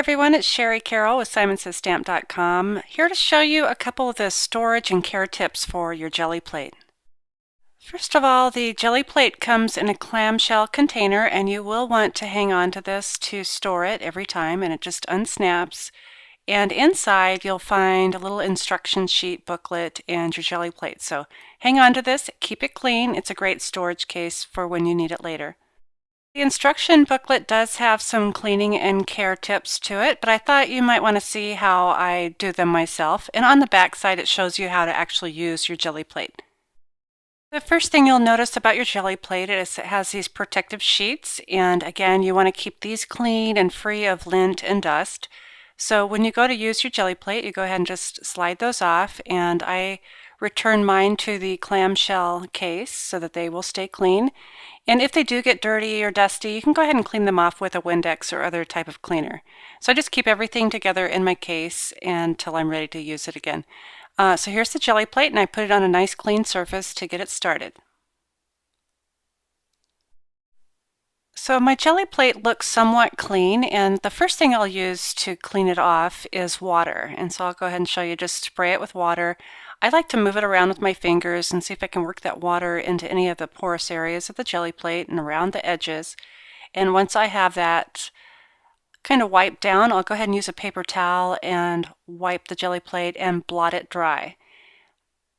everyone, it's Sherry Carroll with SimonsStamp.com, here to show you a couple of the storage and care tips for your Gelli Plate. First of all, the Gelli Plate comes in a clamshell container, and you will want to hang on to this to store it every time, and it just unsnaps. And inside you'll find a little instruction sheet booklet and your Gelli Plate. So hang on to this, keep it clean. It's a great storage case for when you need it later. The instruction booklet does have some cleaning and care tips to it, but I thought you might want to see how I do them myself. And on the back side it shows you how to actually use your Gelli Plate. The first thing you'll notice about your Gelli Plate is it has these protective sheets, and again you want to keep these clean and free of lint and dust. So when you go to use your Gelli Plate, you go ahead and just slide those off, and I return mine to the clamshell case so that they will stay clean. And if they do get dirty or dusty, you can go ahead and clean them off with a Windex or other type of cleaner. So I just keep everything together in my case until I'm ready to use it again. So here's the Gelli Plate, and I put it on a nice clean surface to get it started. So my Gelli Plate looks somewhat clean, and the first thing I'll use to clean it off is water. And so I'll go ahead and show you, just spray it with water. I like to move it around with my fingers and see if I can work that water into any of the porous areas of the Gelli Plate and around the edges. And once I have that kind of wiped down, I'll go ahead and use a paper towel and wipe the Gelli Plate and blot it dry.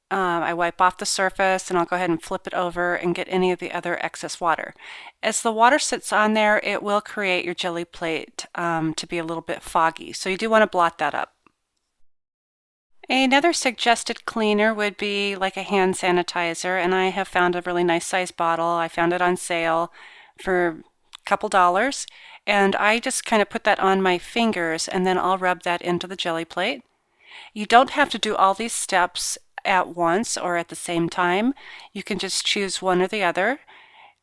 I wipe off the surface, and I'll go ahead and flip it over and get any of the other excess water. As the water sits on there, it will create your Gelli Plate to be a little bit foggy, so you do want to blot that up. Another suggested cleaner would be like a hand sanitizer, and I have found a really nice size bottle. I found it on sale for a couple dollars, and I just kind of put that on my fingers, and then I'll rub that into the Gelli Plate. You don't have to do all these steps at once or at the same time. You can just choose one or the other.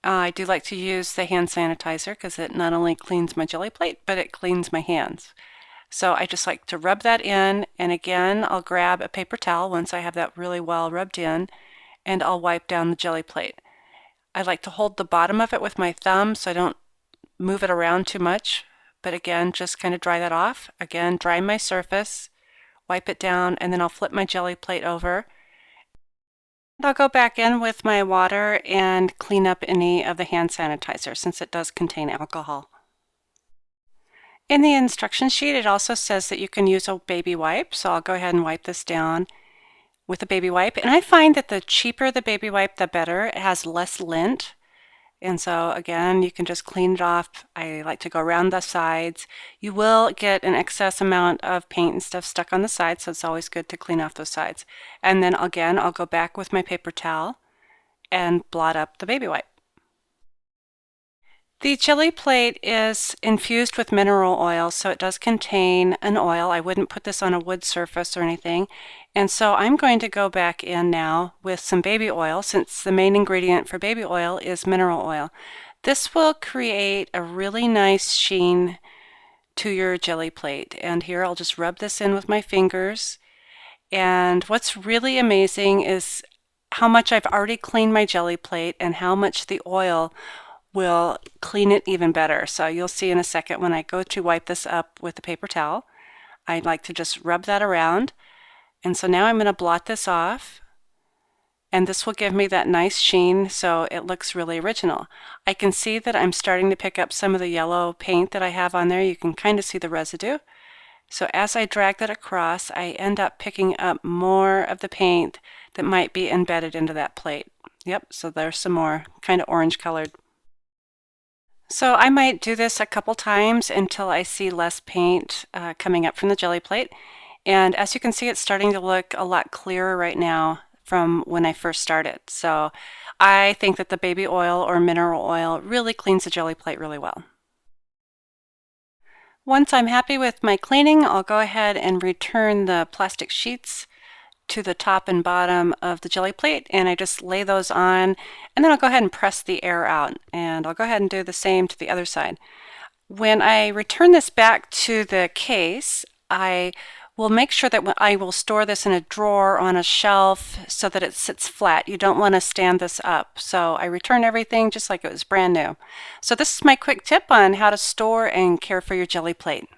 I do like to use the hand sanitizer because it not only cleans my Gelli Plate, but it cleans my hands. So I just like to rub that in, and again I'll grab a paper towel once I have that really well rubbed in, and I'll wipe down the Gelli Plate. I like to hold the bottom of it with my thumb so I don't move it around too much, but again just kind of dry that off. Again, dry my surface, wipe it down, and then I'll flip my Gelli Plate over. I'll go back in with my water and clean up any of the hand sanitizer since it does contain alcohol. In the instruction sheet, it also says that you can use a baby wipe, so I'll go ahead and wipe this down with a baby wipe. And I find that the cheaper the baby wipe, the better. It has less lint. And so again, you can just clean it off. I like to go around the sides. You will get an excess amount of paint and stuff stuck on the sides, so it's always good to clean off those sides. And then again, I'll go back with my paper towel and blot up the baby wipe. The Gelli Plate is infused with mineral oil, so it does contain an oil. I wouldn't put this on a wood surface or anything. And so I'm going to go back in now with some baby oil, since the main ingredient for baby oil is mineral oil. This will create a really nice sheen to your Gelli Plate. And here I'll just rub this in with my fingers. And what's really amazing is how much I've already cleaned my Gelli Plate and how much the oil will clean it even better. So you'll see in a second when I go to wipe this up with a paper towel. I like to just rub that around. And so now I'm going to blot this off, and this will give me that nice sheen so it looks really original. I can see that I'm starting to pick up some of the yellow paint that I have on there. You can kind of see the residue. So as I drag that across, I end up picking up more of the paint that might be embedded into that plate. Yep, so there's some more kind of orange colored. So I might do this a couple times until I see less paint coming up from the Gelli Plate. And as you can see, it's starting to look a lot clearer right now from when I first started. So I think that the baby oil or mineral oil really cleans the Gelli Plate really well. Once I'm happy with my cleaning, I'll go ahead and return the plastic sheets to the top and bottom of the Gelli Plate, and I just lay those on, and then I'll go ahead and press the air out, and I'll go ahead and do the same to the other side. When I return this back to the case, I will make sure that I will store this in a drawer on a shelf so that it sits flat. You don't want to stand this up. So I return everything just like it was brand new. So this is my quick tip on how to store and care for your Gelli Plate.